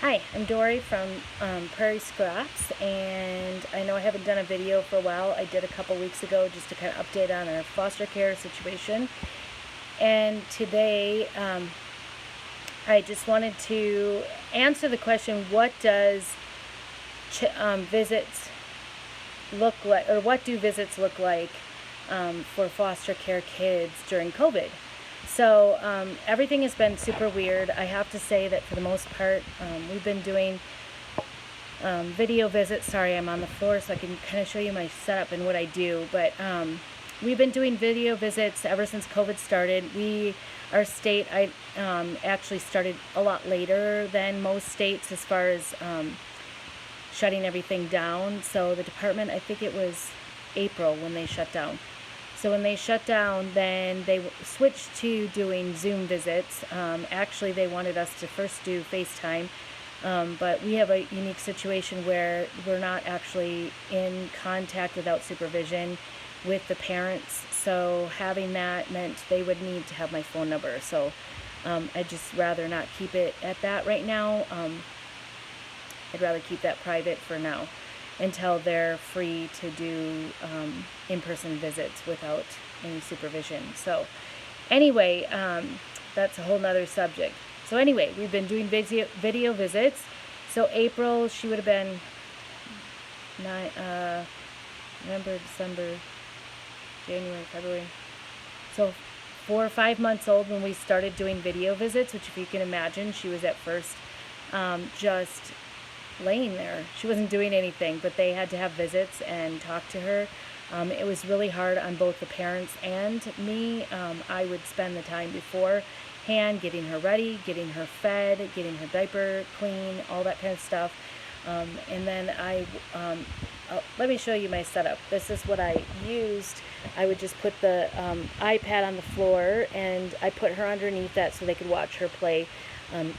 Hi, I'm Dory from Prairie Scraps, and I know I haven't done a video for a while. I did a couple weeks ago just to kind of update on our foster care situation. And today, I just wanted to answer the question, what does visits look like, or what do visits look like for foster care kids during COVID? So everything has been super weird. I have to say that for the most part, we've been doing video visits. Sorry, I'm on the floor so I can kind of show you my setup and what I do. But we've been doing video visits ever since COVID started. Our state, actually started a lot later than most states as far as shutting everything down. So the department, I think it was April when they shut down. So when they shut down, then they switched to doing Zoom visits. Actually, they wanted us to first do FaceTime, but we have a unique situation where we're not actually in contact without supervision with the parents. So having that meant they would need to have my phone number. So I'd just rather not keep it at that right now. I'd rather keep that private for now until they're free to do in-person visits without any supervision. So anyway, that's a whole nother subject. So anyway, we've been doing video visits. So April, she would have been November, December, January, February. So 4 or 5 months old when we started doing video visits, which if you can imagine, she was at first just laying there. She wasn't doing anything, but they had to have visits and talk to her. It was really hard on both the parents and me. I would spend the time beforehand getting her ready, getting her fed, getting her diaper clean, all that kind of stuff. And then let me show you my setup. This is what I used. I would just put the iPad on the floor and I put her underneath that so they could watch her play.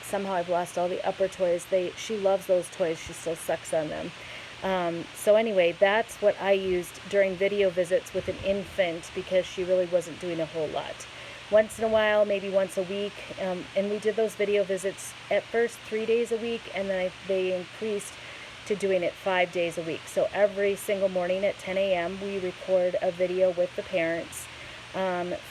Somehow I've lost all the upper toys. She loves those toys. She still sucks on them. So anyway, that's what I used during video visits with an infant because she really wasn't doing a whole lot. Once in a while, maybe once a week, and we did those video visits at first 3 days a week, and then they increased to doing it 5 days a week. So every single morning at 10 a.m. we record a video with the parents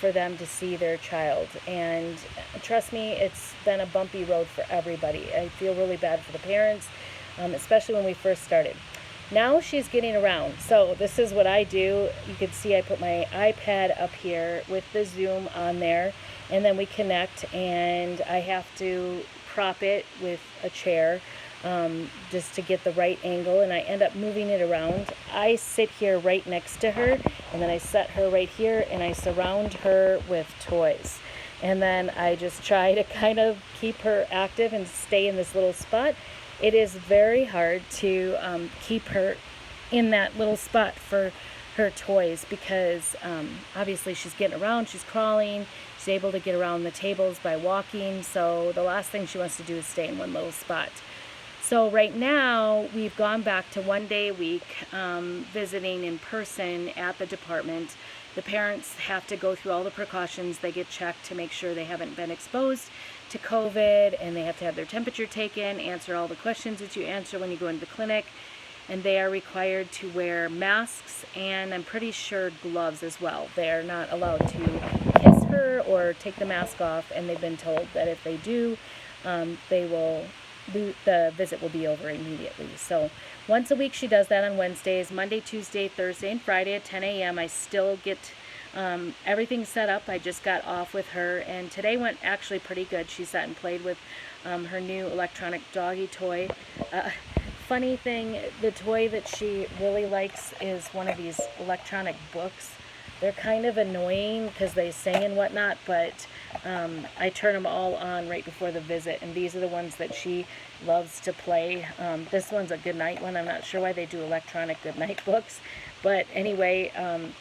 for them to see their child. And trust me, it's been a bumpy road for everybody. I feel really bad for the parents, especially when we first started. Now she's getting around. So this is what I do. You can see I put my iPad up here with the Zoom on there, and then we connect, and I have to prop it with a chair just to get the right angle, and I end up moving it around. I sit here right next to her, and then I set her right here, and I surround her with toys. And then I just try to kind of keep her active and stay in this little spot. It is very hard to keep her in that little spot for her toys because obviously she's getting around, she's crawling, she's able to get around the tables by walking, so the last thing she wants to do is stay in one little spot. So right now, we've gone back to 1 day a week, visiting in person at the department. The parents have to go through all the precautions. They get checked to make sure they haven't been exposed to COVID, and they have to have their temperature taken, answer all the questions that you answer when you go into the clinic, and they are required to wear masks, and I'm pretty sure gloves as well. They are not allowed to kiss her or take the mask off, and they've been told that if they do, the visit will be over immediately. So once a week she does that on Wednesdays. Monday, Tuesday, Thursday, and Friday at 10 a.m. I still get everything set up. I just got off with her, and today went actually pretty good. She sat and played with her new electronic doggy toy. Funny thing, the toy that she really likes is one of these electronic books. They're kind of annoying because they sing and whatnot, but I turn them all on right before the visit, and these are the ones that she loves to play. This one's a goodnight one. I'm not sure why they do electronic goodnight books, but anyway,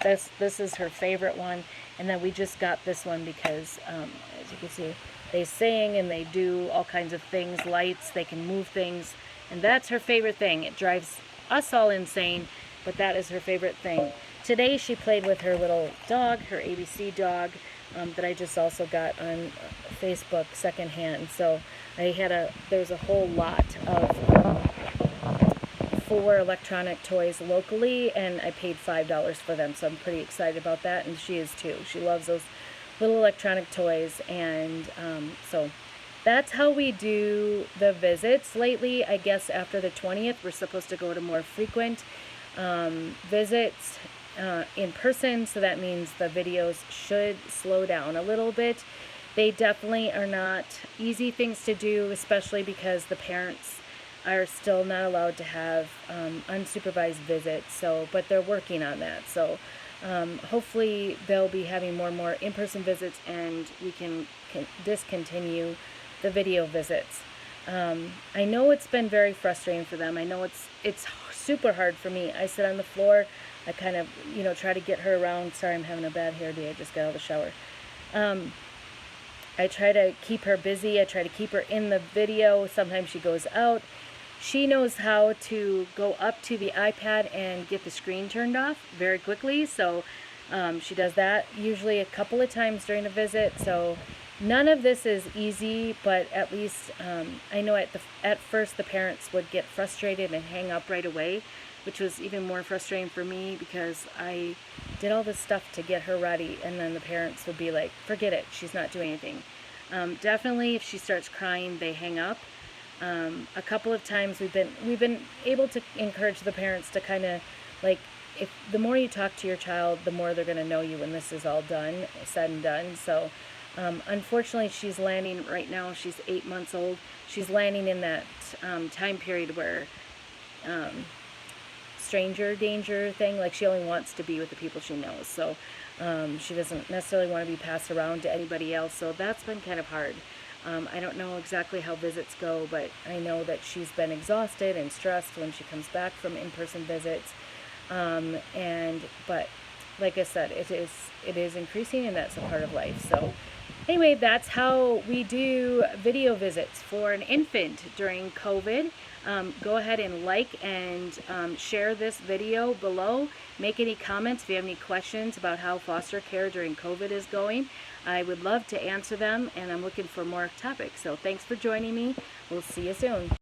this is her favorite one. And then we just got this one because, as you can see, they sing and they do all kinds of things, lights, they can move things, and that's her favorite thing. It drives us all insane, but that is her favorite thing. Today she played with her little dog, her ABC dog, that I just also got on Facebook secondhand. So there's a whole lot of 4 electronic toys locally, and I paid $5 for them, so I'm pretty excited about that, and she is too. She loves those little electronic toys, and so that's how we do the visits lately. I guess after the 20th, we're supposed to go to more frequent visits in person, so that means the videos should slow down a little bit. They definitely are not easy things to do, especially because the parents are still not allowed to have unsupervised visits. So, but they're working on that. So, hopefully they'll be having more and more in-person visits, and we can discontinue the video visits. I know it's been very frustrating for them. I know it's super hard for me. I sit on the floor. I kind of, try to get her around. Sorry, I'm having a bad hair day. I just got out of the shower. I try to keep her busy. I try to keep her in the video. Sometimes she goes out. She knows how to go up to the iPad and get the screen turned off very quickly. So she does that usually a couple of times during a visit. So none of this is easy, but at least I know at first the parents would get frustrated and hang up right away, which was even more frustrating for me because I did all this stuff to get her ready, and then the parents would be like, forget it, she's not doing anything. Definitely if she starts crying, they hang up. A couple of times we've been able to encourage the parents to kind of like, if the more you talk to your child, the more they're going to know you when this is all said and done. So unfortunately, she's landing right now. She's 8 months old. She's landing in that time period where stranger danger thing. Like, she only wants to be with the people she knows. So she doesn't necessarily want to be passed around to anybody else. So that's been kind of hard. I don't know exactly how visits go, but I know that she's been exhausted and stressed when she comes back from in-person visits. But like I said, it is increasing, and that's a part of life. So anyway, that's how we do video visits for an infant during COVID. Go ahead and like and share this video below. Make any comments if you have any questions about how foster care during COVID is going. I would love to answer them, and I'm looking for more topics. So thanks for joining me. We'll see you soon.